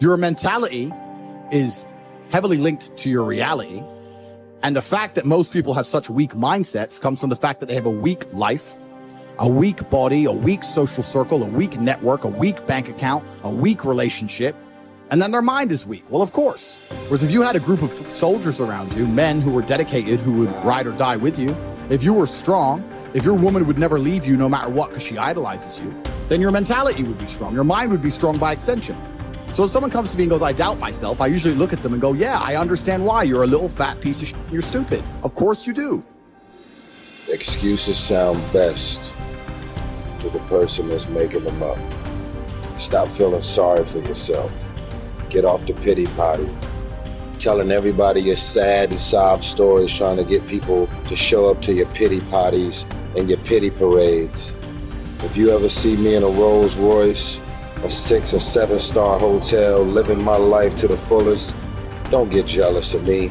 Your mentality is heavily linked to your reality. And the fact that most people have such weak mindsets comes from the fact that they have a weak life, a weak body, a weak social circle, a weak network, a weak bank account, a weak relationship, and then their mind is weak. Well, of course. Whereas if you had a group of soldiers around you, men who were dedicated, who would ride or die with you, if you were strong, if your woman would never leave you no matter what because she idolizes you, then your mentality would be strong. Your mind would be strong by extension. So if someone comes to me and goes, I doubt myself, I usually look at them and go, yeah, I understand why. You're a little fat piece of shit. You're stupid. Of course you do. Excuses sound best to the person that's making them up. Stop feeling sorry for yourself. Get off the pity potty. Telling everybody your sad and sob stories, trying to get people to show up to your pity potties and your pity parades. If you ever see me in a Rolls Royce, a 6 or 7 star hotel, living my life to the fullest, don't get jealous of me,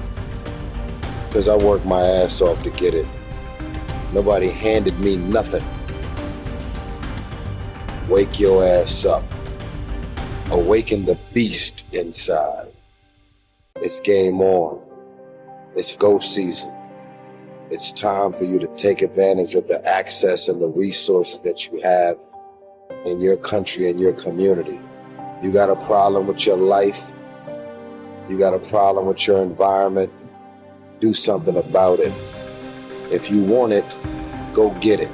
because I worked my ass off to get it. Nobody handed me nothing. Wake your ass up. Awaken the beast inside. It's game on. It's go season. It's time for you to take advantage of the access and the resources that you have in your country and your community. You got a problem with your life. You got a problem with your environment. Do something about it. If you want it, go get it.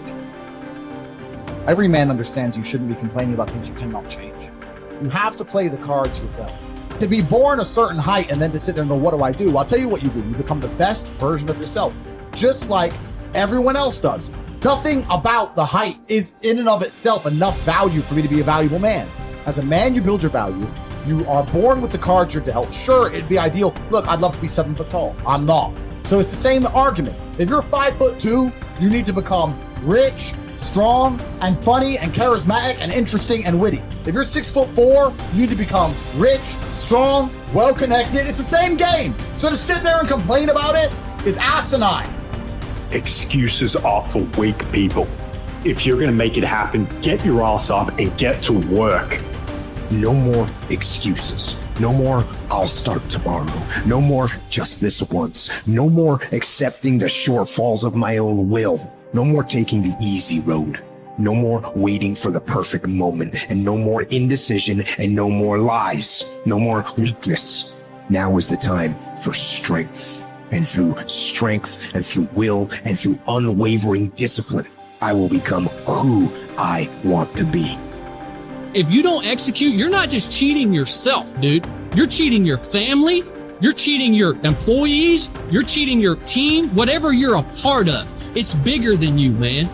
Every man understands you shouldn't be complaining about things you cannot change. You have to play the cards you're dealt. To be born a certain height and then to sit there and go, what do I do? I'll tell you what you do. You become the best version of yourself, just like everyone else does. Nothing about the height is in and of itself enough value for me to be a valuable man. As a man, you build your value. You are born with the cards you're dealt. Sure, it'd be ideal. Look, I'd love to be 7 foot tall. I'm not. So it's the same argument. If you're 5'2", you need to become rich, strong, and funny, and charismatic, and interesting, and witty. If you're 6'4", you need to become rich, strong, well-connected. It's the same game. So to sit there and complain about it is asinine. Excuses are for weak people. If you're going to make it happen, get your ass up and get to work. No more excuses. No more, I'll start tomorrow. No more, just this once. No more accepting the shortfalls of my own will. No more taking the easy road. No more waiting for the perfect moment. And no more indecision and no more lies. No more weakness. Now is the time for strength. And through strength and through will and through unwavering discipline, I will become who I want to be. If you don't execute, you're not just cheating yourself, dude. You're cheating your family. You're cheating your employees. You're cheating your team. Whatever you're a part of, it's bigger than you, man.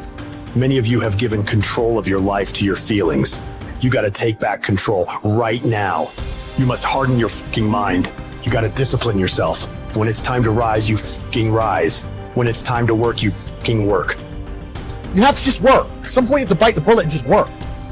Many of you have given control of your life to your feelings. You got to take back control right now. You must harden your fucking mind. You got to discipline yourself. When it's time to rise, you fucking rise. When it's time to work, you fucking work. You have to just work. At some point you have to bite the bullet and just work.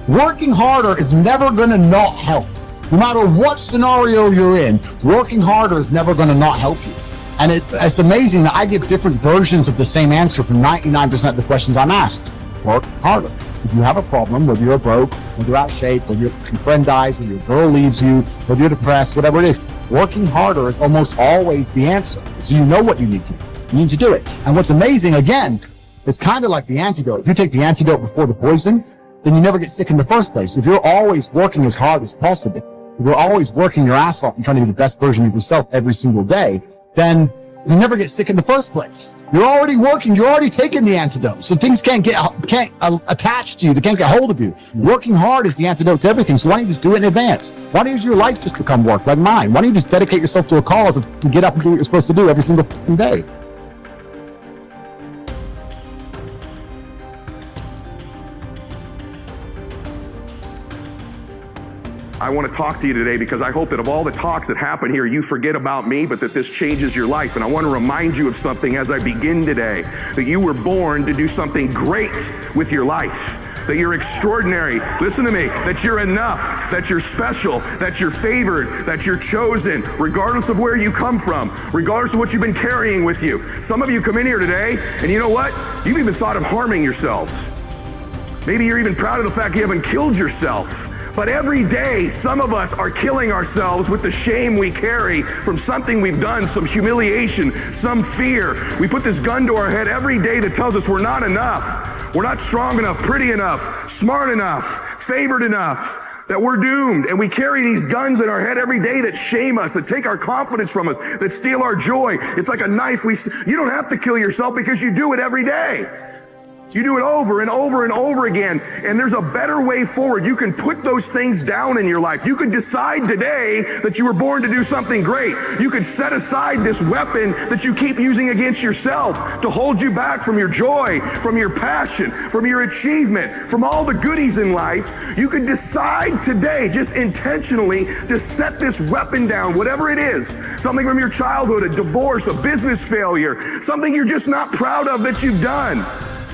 Working harder is never gonna not help. No matter what scenario you're in, working harder is never gonna not help you. And it's amazing that I give different versions of the same answer for 99% of the questions I'm asked. Work harder. If you have a problem, whether you're broke, whether you're out of shape, whether your friend dies, whether your girl leaves you, whether you're depressed, whatever it is, working harder is almost always the answer. So you know what you need to do. You need to do it. And what's amazing, again, it's kind of like the antidote. If you take the antidote before the poison, then you never get sick in the first place. If you're always working as hard as possible, if you're always working your ass off and trying to be the best version of yourself every single day, then you never get sick in the first place. You're already working. You're already taking the antidote. So things can't attach to you. They can't get hold of you. Working hard is the antidote to everything. So why don't you just do it in advance? Why don't your life just become work like mine? Why don't you just dedicate yourself to a cause and get up and do what you're supposed to do every single day? I want to talk to you today because I hope that of all the talks that happen here, you forget about me, but that this changes your life. And I want to remind you of something as I begin today, that you were born to do something great with your life, that you're extraordinary. Listen to me, that you're enough, that you're special, that you're favored, that you're chosen, regardless of where you come from, regardless of what you've been carrying with you. Some of you come in here today, and you know what? You've even thought of harming yourselves. Maybe you're even proud of the fact you haven't killed yourself. But every day, some of us are killing ourselves with the shame we carry from something we've done, some humiliation, some fear. We put this gun to our head every day that tells us we're not enough. We're not strong enough, pretty enough, smart enough, favored enough, that we're doomed. And we carry these guns in our head every day that shame us, that take our confidence from us, that steal our joy. It's like a knife. You don't have to kill yourself because you do it every day. You do it over and over and over again, and there's a better way forward. You can put those things down in your life. You could decide today that you were born to do something great. You could set aside this weapon that you keep using against yourself to hold you back from your joy, from your passion, from your achievement, from all the goodies in life. You could decide today, just intentionally, to set this weapon down, whatever it is. Something from your childhood, a divorce, a business failure, something you're just not proud of that you've done.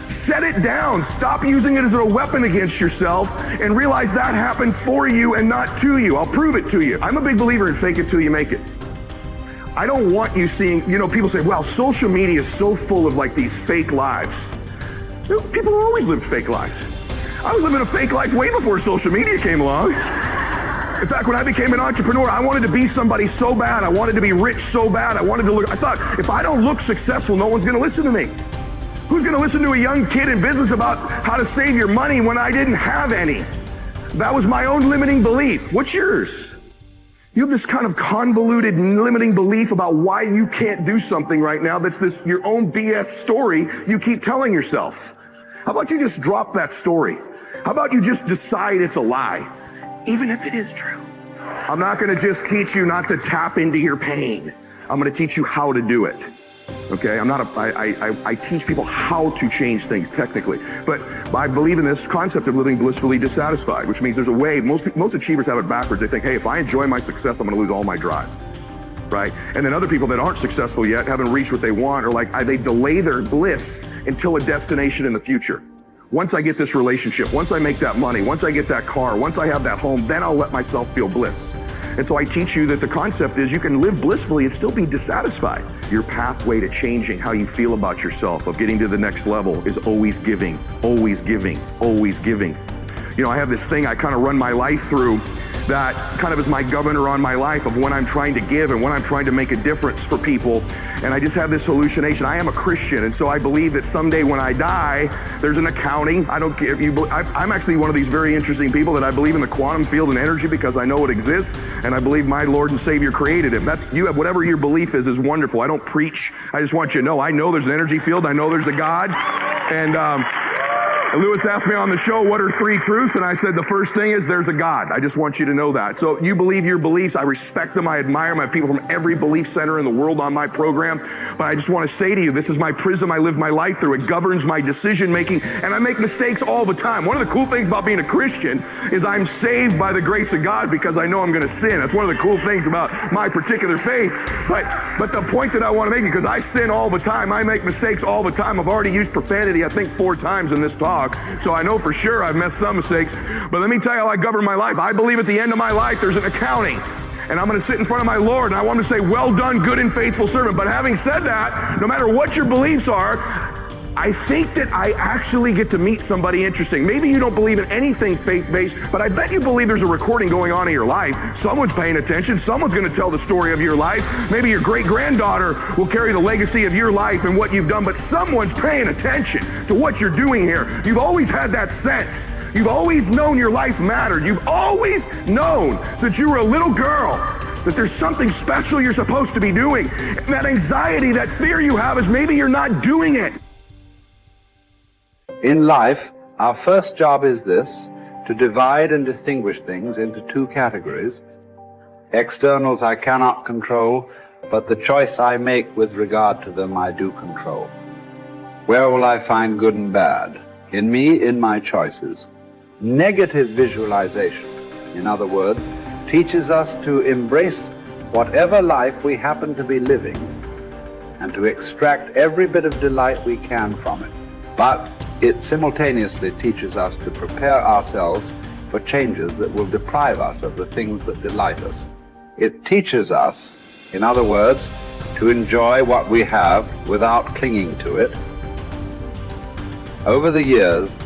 Set it down. Stop using it as a weapon against yourself and realize that happened for you and not to you. I'll prove it to you. I'm a big believer in fake it till you make it. I don't want you seeing, people say, well, social media is so full of like these fake lives. People have always lived fake lives. I was living a fake life way before social media came along. In fact, when I became an entrepreneur, I wanted to be somebody so bad. I wanted to be rich so bad. I thought, if I don't look successful, no one's going to listen to me. Who's going to listen to a young kid in business about how to save your money when I didn't have any? That was my own limiting belief. What's yours? You have this kind of convoluted limiting belief about why you can't do something right now that's your own BS story you keep telling yourself. How about you just drop that story? How about you just decide it's a lie, even if it is true? I'm not going to just teach you not to tap into your pain. I'm going to teach you how to do it. Okay, I teach people how to change things technically, but I believe in this concept of living blissfully dissatisfied, which means there's a way. Most achievers have it backwards. They think, hey, if I enjoy my success, I'm going to lose all my drive, right? And then other people that aren't successful yet, haven't reached what they want, or they delay their bliss until a destination in the future. Once I get this relationship, once I make that money, once I get that car, once I have that home, then I'll let myself feel bliss. And so I teach you that the concept is you can live blissfully and still be dissatisfied. Your pathway to changing how you feel about yourself, of getting to the next level, is always giving, always giving, always giving. I have this thing I kind of run my life through that kind of is my governor on my life of when I'm trying to give and when I'm trying to make a difference for people. And I just have this hallucination. I am a Christian, and so I believe that someday when I die, there's an accounting. I don't care if you. I'm actually one of these very interesting people that I believe in the quantum field and energy because I know it exists, and I believe my Lord and Savior created it. You have whatever your belief is wonderful. I don't preach. I just want you to know. I know there's an energy field. I know there's a God, and Lewis asked me on the show, what are 3 truths? And I said, the first thing is there's a God. I just want you to know that. So you believe your beliefs. I respect them. I admire them. I have people from every belief center in the world on my program. But I just want to say to you, this is my prism I live my life through. It governs my decision making. And I make mistakes all the time. One of the cool things about being a Christian is I'm saved by the grace of God because I know I'm going to sin. That's one of the cool things about my particular faith. But the point that I want to make, because I sin all the time, I make mistakes all the time. I've already used profanity, I think 4 times in this talk. So I know for sure I've messed some mistakes. But let me tell you how I govern my life. I believe at the end of my life there's an accounting. And I'm going to sit in front of my Lord, and I want him to say, well done, good and faithful servant. But having said that, no matter what your beliefs are, I think that I actually get to meet somebody interesting. Maybe you don't believe in anything faith-based, but I bet you believe there's a recording going on in your life. Someone's paying attention. Someone's going to tell the story of your life. Maybe your great-granddaughter will carry the legacy of your life and what you've done, but someone's paying attention to what you're doing here. You've always had that sense. You've always known your life mattered. You've always known since you were a little girl that there's something special you're supposed to be doing. And that anxiety, that fear you have is maybe you're not doing it. In life, our first job is this: to divide and distinguish things into 2 categories. Externals I cannot control, but the choice I make with regard to them I do control. Where will I find good and bad? In me, in my choices. Negative visualization, in other words, teaches us to embrace whatever life we happen to be living and to extract every bit of delight we can from it. But it simultaneously teaches us to prepare ourselves for changes that will deprive us of the things that delight us. It teaches us, in other words, to enjoy what we have without clinging to it. Over the years,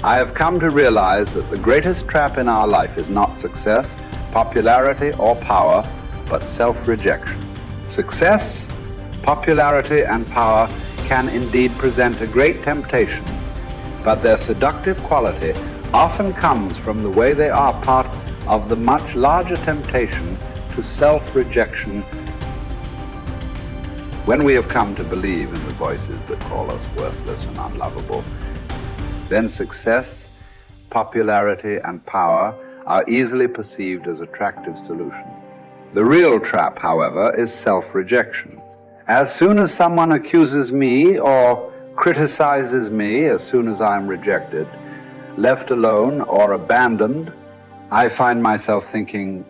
I have come to realize that the greatest trap in our life is not success, popularity, or power, but self-rejection. Success, popularity, and power can indeed present a great temptation, but their seductive quality often comes from the way they are part of the much larger temptation to self-rejection. When we have come to believe in the voices that call us worthless and unlovable, then success, popularity, and power are easily perceived as attractive solutions. The real trap, however, is self-rejection. As soon as someone accuses me or criticizes me, as soon as I am rejected, left alone, or abandoned, I find myself thinking,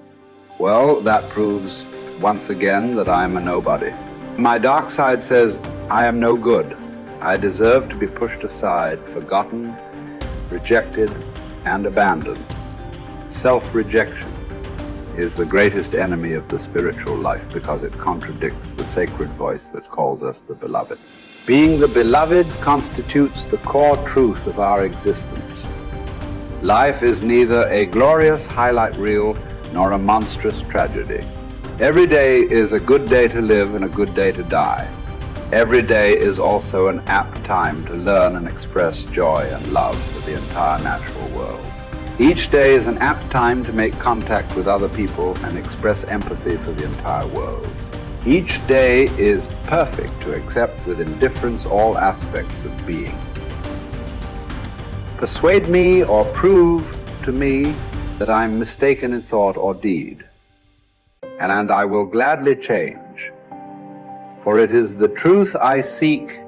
well, that proves once again that I am a nobody. My dark side says, I am no good. I deserve to be pushed aside, forgotten, rejected, and abandoned. Self-rejection is the greatest enemy of the spiritual life because it contradicts the sacred voice that calls us the beloved. Being the beloved constitutes the core truth of our existence. Life is neither a glorious highlight reel nor a monstrous tragedy. Every day is a good day to live and a good day to die. Every day is also an apt time to learn and express joy and love for the entire natural world. Each day is an apt time to make contact with other people and express empathy for the entire world. Each day is perfect to accept with indifference all aspects of being. Persuade me or prove to me that I am mistaken in thought or deed, and I will gladly change. For it is the truth I seek,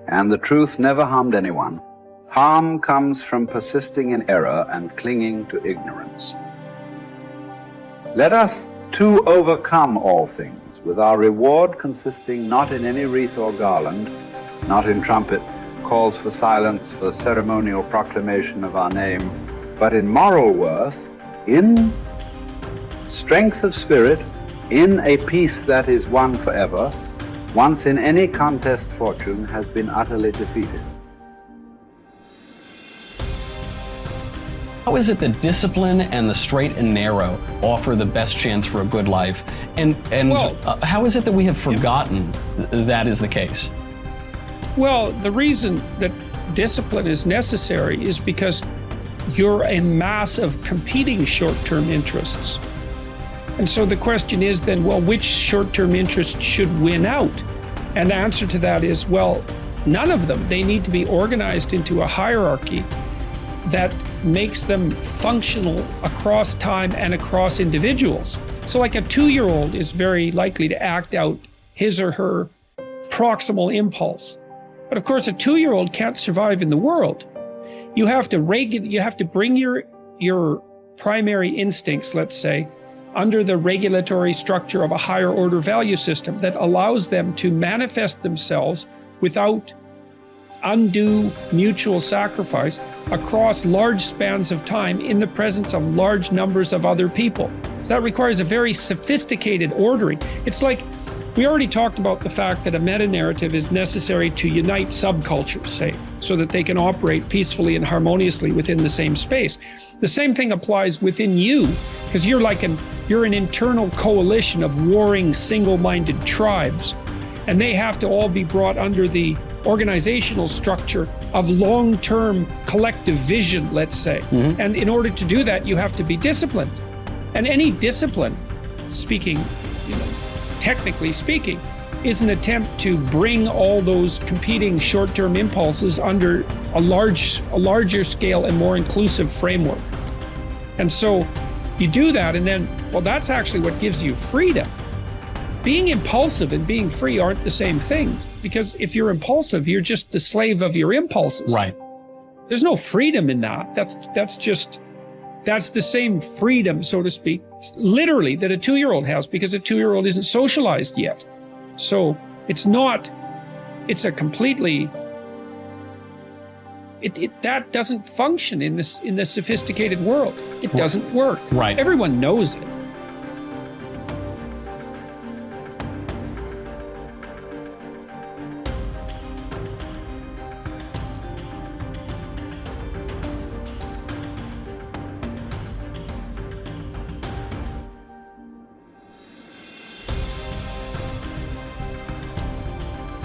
and the truth never harmed anyone. Harm comes from persisting in error and clinging to ignorance. Let us too overcome all things, with our reward consisting not in any wreath or garland, not in trumpet, calls for silence, for ceremonial proclamation of our name, but in moral worth, in strength of spirit, in a peace that is won forever, once in any contest fortune has been utterly defeated. How is it that discipline and the straight and narrow offer the best chance for a good life? And how is it that we have forgotten that is the case? Well, the reason that discipline is necessary is because you're a mass of competing short-term interests. And so the question is then, well, which short-term interest should win out? And the answer to that is, well, none of them. They need to be organized into a hierarchy that makes them functional across time and across individuals. So like a 2-year-old is very likely to act out his or her proximal impulse. But of course, a 2-year-old can't survive in the world. You have to bring your primary instincts, let's say, under the regulatory structure of a higher order value system that allows them to manifest themselves without undue mutual sacrifice across large spans of time in the presence of large numbers of other people. So that requires a very sophisticated ordering. It's like, we already talked about the fact that a meta-narrative is necessary to unite subcultures, say, so that they can operate peacefully and harmoniously within the same space. The same thing applies within you, because you're an internal coalition of warring single-minded tribes, and they have to all be brought under the organizational structure of long-term collective vision, let's say. Mm-hmm. And in order to do that, you have to be disciplined. And any discipline, technically speaking, is an attempt to bring all those competing short-term impulses under a larger scale and more inclusive framework. And so you do that, and then, well, that's actually what gives you freedom. Being impulsive and being free aren't the same things, because if you're impulsive, you're just the slave of your impulses. Right. There's no freedom in that. That's the same freedom, so to speak, literally, that a 2-year-old has, because a 2-year-old isn't socialized yet. So that doesn't function in the sophisticated world. It doesn't work. Right. Everyone knows it.